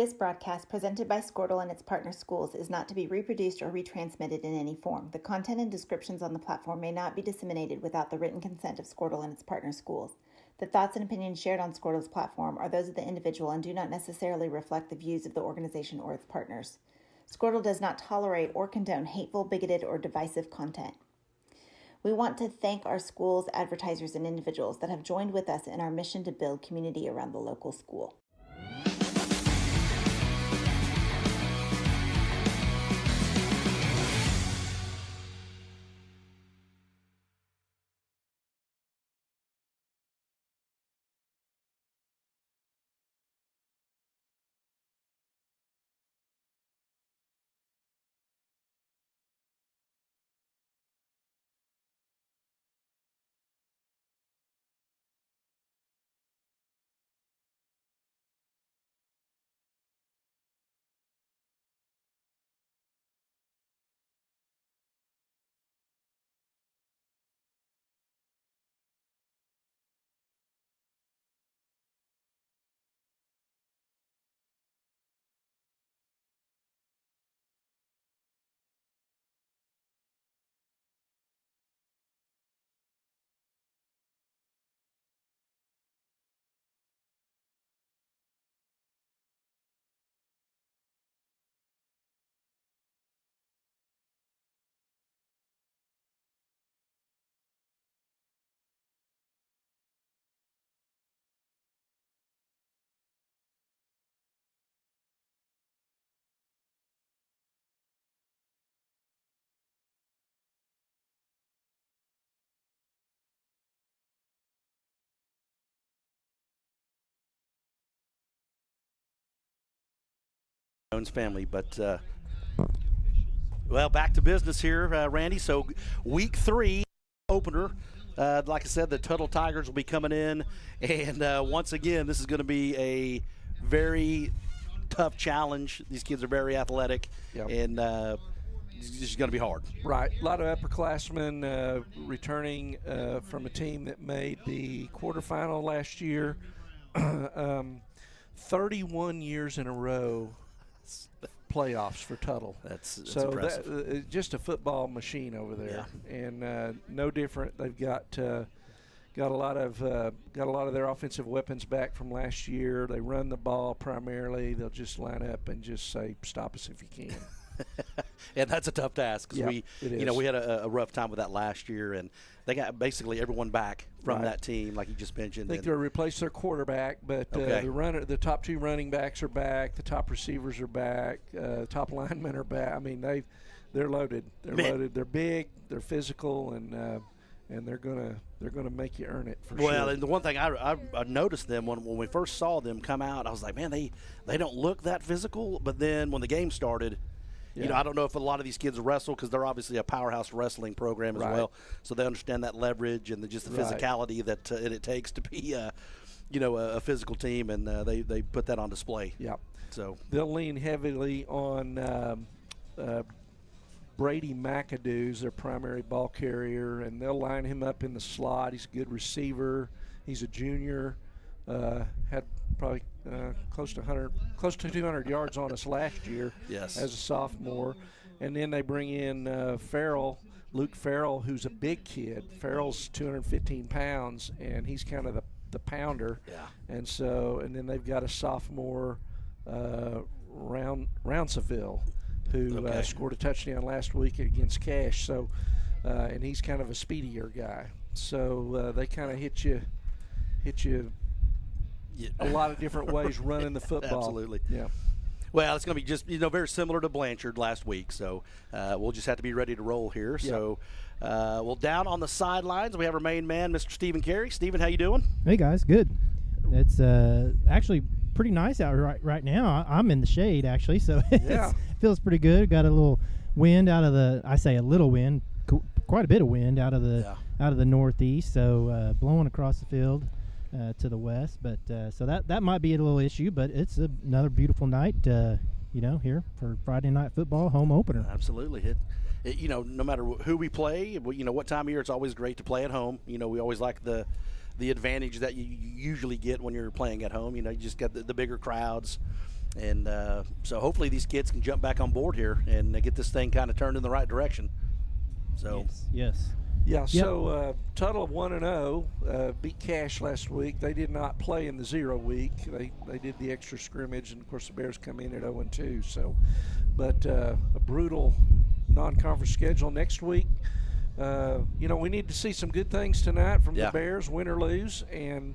This broadcast, presented by Squirtle and its partner schools, is not to be reproduced or retransmitted in any form. The content and descriptions on the platform may not be disseminated without the written consent of Squirtle and its partner schools. The thoughts and opinions shared on Squirtle's platform are those of the individual and do not necessarily reflect the views of the organization or its partners. Squirtle does not tolerate or condone hateful, bigoted, or divisive content. We want to thank our schools, advertisers, and individuals that have joined with us in our mission to build community around the local school. Family, but well, back to business here, Randy. So week 3 opener, like I said, the Tuttle Tigers will be coming in, and once again, this is going to be a very tough challenge. These kids are very athletic, and it's just going to be hard. Right, a lot of upperclassmen returning from a team that made the quarterfinal last year. 31 years in a row playoffs for Tuttle. That's impressive. Just a football machine over there, and no different. They've got a lot of their offensive weapons back from last year. They run the ball primarily. They'll just line up and just say, "Stop us if you can." And that's a tough task because we had a rough time with that last year, and they got basically everyone back from that team, like you just mentioned. I think they'll replace their quarterback, but the top 2 running backs are back, the top receivers are back, top linemen are back. I mean, they're loaded. They're loaded. They're big. They're physical, and they're gonna make you earn it for sure. Well, and the one thing I noticed them when we first saw them come out, I was like, man, they don't look that physical. But then when the game started. I don't know if a lot of these kids wrestle because they're obviously a powerhouse wrestling program as well. So they understand that leverage and just the physicality that it takes to be, a physical team, and they put that on display. Yeah. So they'll lean heavily on Brady McAdoo's their primary ball carrier, and they'll line him up in the slot. He's a good receiver. He's a junior. Had probably close to 200 yards on us last year as a sophomore. And then they bring in Luke Farrell, who's a big kid. Farrell's 215 pounds, and he's kind of the pounder. Yeah. And then they've got a sophomore, Rounsaville, who scored a touchdown last week against Cash. So, and he's kind of a speedier guy. So they kind of hit you a lot of different ways running the football. Absolutely. Yeah. Well, it's going to be just very similar to Blanchard last week, so we'll just have to be ready to roll here. Yep. So, down on the sidelines we have our main man, Mr. Stephen Carey. Stephen, how you doing? Hey guys, good. It's actually pretty nice out right now. I'm in the shade actually, so it feels pretty good. Got a little wind out of quite a bit of wind out of the northeast, so blowing across the field. To the west, but so that might be a little issue, but it's another beautiful night, here for Friday Night Football home opener. Absolutely, no matter who we play, what time of year, it's always great to play at home. We always like the advantage that you usually get when you're playing at home. You just get the bigger crowds, And so hopefully these kids can jump back on board here and get this thing kind of turned in the right direction. So yes. Yeah, so Tuttle 1-0, beat Cash last week. They did not play in the 0 week. They did the extra scrimmage, and of course the Bears come in at 0-2. So, but a brutal non-conference schedule next week. We need to see some good things tonight from the Bears, win or lose, and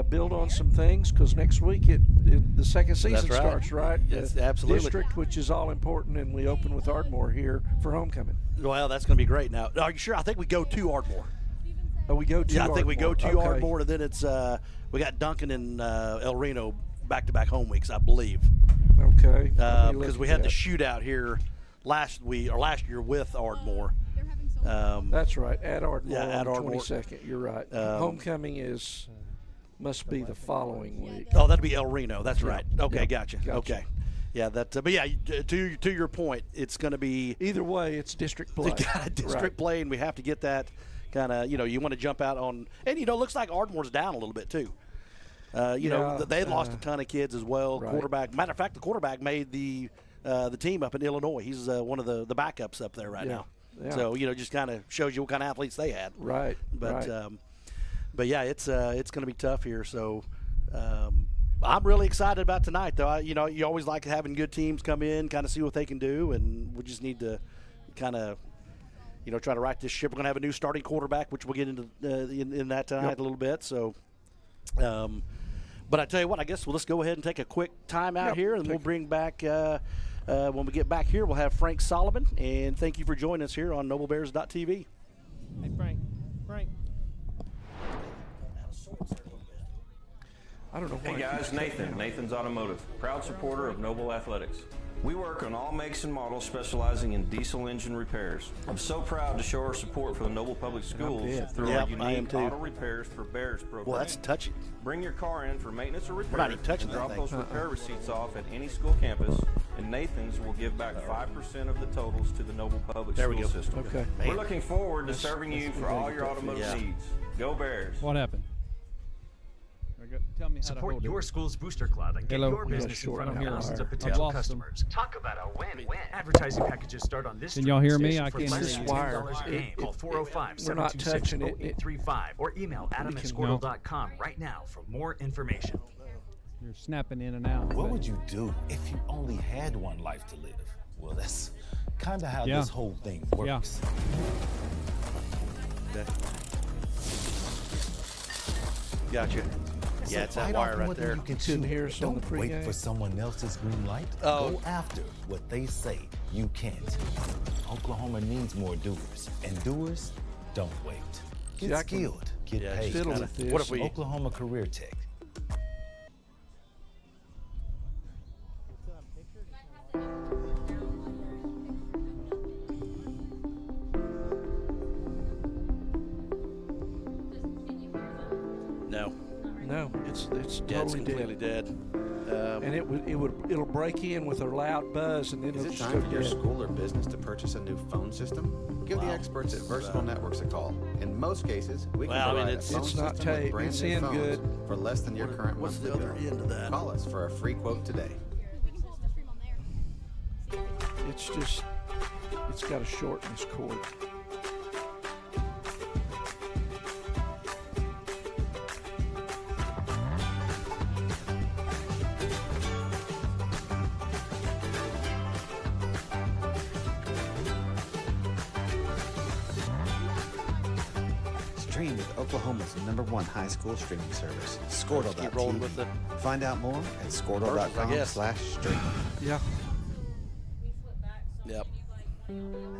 build on some things, because next week the second season starts, right? Yes, absolutely. District, which is all important, and we open with Ardmore here for homecoming. Well, that's going to be great. Now, are you sure? I think we go to Ardmore. Oh, we go to Yeah, I Ardmore. think we go to Okay. Ardmore, and then it's we got Duncan and El Reno back-to-back home weeks, I believe. Okay. Because we had the shootout here last year with Ardmore. That's right, at Ardmore at on the Ardmore. 22nd. You're right. Homecoming must be the following week. Oh, that'd be El Reno. That's right. Okay, Yeah. gotcha. Okay. Yeah, but to your point, it's going to be either way. It's district play. District play, and we have to get that kind of. You want to jump out on, and it looks like Ardmore's down a little bit too. They lost a ton of kids as well. Right. Quarterback. Matter of fact, the quarterback made the team up in Illinois. He's one of the backups up there right now. Yeah. So just kind of shows you what kind of athletes they had. Right. But yeah, it's going to be tough here. So I'm really excited about tonight, though. You always like having good teams come in, kind of see what they can do, and we just need to kind of try to right this ship. We're going to have a new starting quarterback, which we'll get into in that tonight a little bit. So, but I tell you what, I guess let's go ahead and take a quick time out here, and we'll bring back. When we get back here, we'll have Frank Solomon, and thank you for joining us here on NobleBears.tv. Hey, Frank. I don't know. Hey guys, Nathan's Automotive, proud supporter of Noble Athletics. We work on all makes and models, specializing in diesel engine repairs. I'm so proud to show our support for the Noble Public Schools through our unique auto repairs for Bears program. Well, that's touching. Bring your car in for maintenance or repair. We're not even touching and that drop thing. those repair receipts off at any school campus, and Nathan's will give back 5% of the totals to the Noble Public School system. Okay. We're looking forward to serving you for all your automotive needs. Go Bears! What happened? Tell me how Support to hold your it. school's booster club and get your business in front of thousands of potential customers. Talk about a win-win. Advertising packages start on this. Can y'all hear me? I for can't less hear than you. $10 a game. Call 405-726-0835 or email adam@squirtle.com right now for more information. You're snapping in and out. What would you do if you only had one life to live? Well, that's kind of how this whole thing works. Gotcha. Yeah, it's that wire right there. You can Couldn't hear us on the Don't wait pregame. for someone else's green light. Oh. Go after what they say you can't. Oklahoma needs more doers, and doers don't wait. Get I can- skilled. Get paid. fiddle with this. What if we? Oklahoma Career Tech. No, it's it's totally completely dead. And it'll break in with a loud buzz, and then Is it'll it just time go for your dead. school or business to purchase a new phone system? Give the experts at Versatile Networks a call. In most cases, we can Well, I mean, provide it's- a phone It's not system with tape. brand It's new in phones good. for less than your current What's monthly the other bill. end of that? Call us for a free quote today. It's got to shorten this cord. Stream with Oklahoma's #1 high school streaming service, Keep rolling with Squirtle.tv. it. Find out more at I guess. squirtle.com/stream. Yeah. Yep.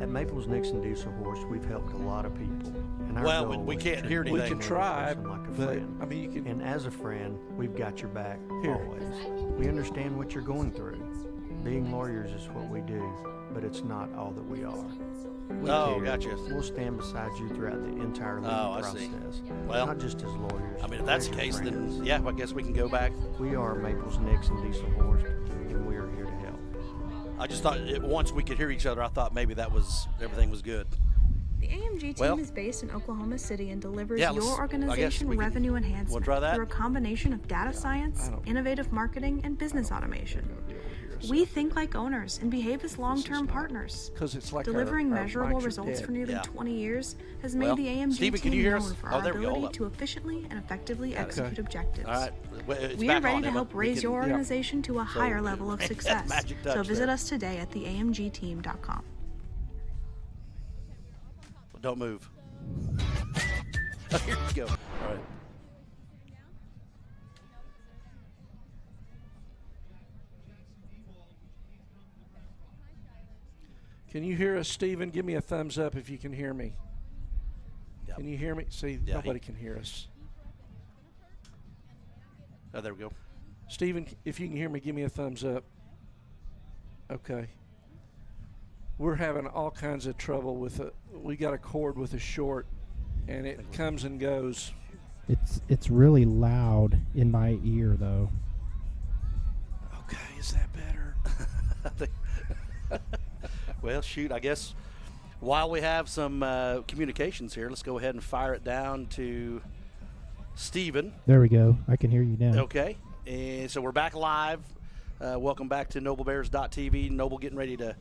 At Maples Nixon Diesel Horse, we've helped a lot of people. And our Well, goal we is can't to hear treat anything. We can every try, person like a but friend. I mean, you can. And as a friend, we've got your back Here. always. We understand what you're going through. Being lawyers is what we do, but it's not all that we are. We Oh, care. gotcha. We'll stand beside you throughout the entire legal Oh, I see. process. Well, not just as lawyers. I mean, if but that's the as your case, friends. then yeah, I guess we can go back. We are Maples Nixon Diesel Horse, and we are here to help. I just thought once we could hear each other, I thought maybe everything was good. The AMG team is based in Oklahoma City and delivers your I organization guess revenue enhancement Wanna try that? through a combination of data science, innovative marketing, and business automation. We think like owners and behave as long-term partners. It's like delivering our measurable mics are results dead. for nearly 20 years has made Well, the AMG Stephen, can team you hear known us? for Oh, our there we go. Hold ability up. to efficiently and effectively execute objectives. All right. It's We back are ready on, to Emma. help We raise can- your organization to a higher level of success. Magic touch So visit there. us today at theamgteam.com. Don't move. Here we go. All right. Can you hear us, Stephen? Give me a thumbs up if you can hear me. Yep. Can you hear me? See, nobody can hear us. Oh, there we go. Stephen, if you can hear me, give me a thumbs up. Okay. We're having all kinds of trouble with it. We got a cord with a short, and it comes and goes. It's really loud in my ear, though. Okay, is that better? Well, shoot, I guess while we have some communications here, let's go ahead and fire it down to Stephen. There we go. I can hear you now. Okay, and so we're back live. Welcome back to NobleBears.tv. Noble getting ready to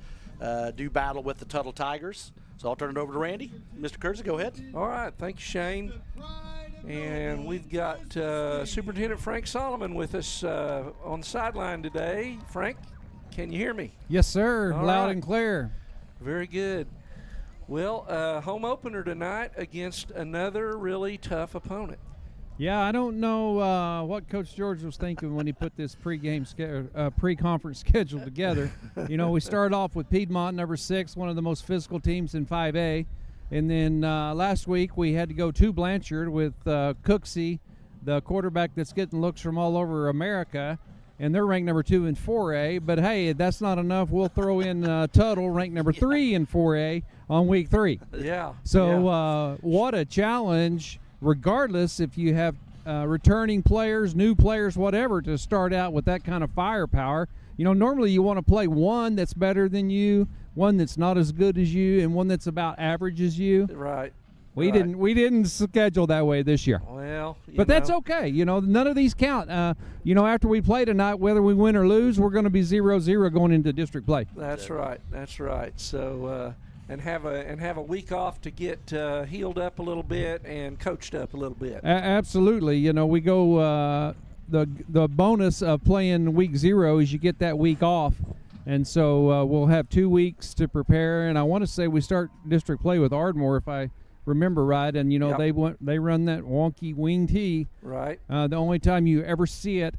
do battle with the Tuttle Tigers. So I'll turn it over to Randy. Mr. Kurza, go ahead. All right, thank you, Shane. And we've got Superintendent Frank Solomon with us on the sideline today. Frank, can you hear me? Yes, sir. All Loud right. and clear. Very good. Well, home opener tonight against another really tough opponent. Yeah, I don't know what Coach George was thinking when he put this pre-conference schedule together. You know, we started off with Piedmont, number 6, one of the most physical teams in 5A. And then last week we had to go to Blanchard with Cooksey, the quarterback that's getting looks from all over America. And they're ranked number 2 in 4A. But, hey, that's not enough. We'll throw in Tuttle, ranked number 3 in 4A on week 3. Yeah. So what a challenge, regardless if you have returning players, new players, whatever, to start out with that kind of firepower. You know, normally you want to play one that's better than you, one that's not as good as you, and one that's about average as you. Right. We didn't schedule that way this year. Well, but that's okay. You know, none of these count. You know, after we play tonight, whether we win or lose, we're going to be 0-0 going into district play. That's right. That's right. So and have a week off to get healed up a little bit and coached up a little bit. Absolutely. You know, we go the bonus of playing week 0 is you get that week off. And so we'll have 2 weeks to prepare. And I want to say we start district play with Ardmore, if I remember right. And, you know, they run that wonky wing tee. Right. The only time you ever see it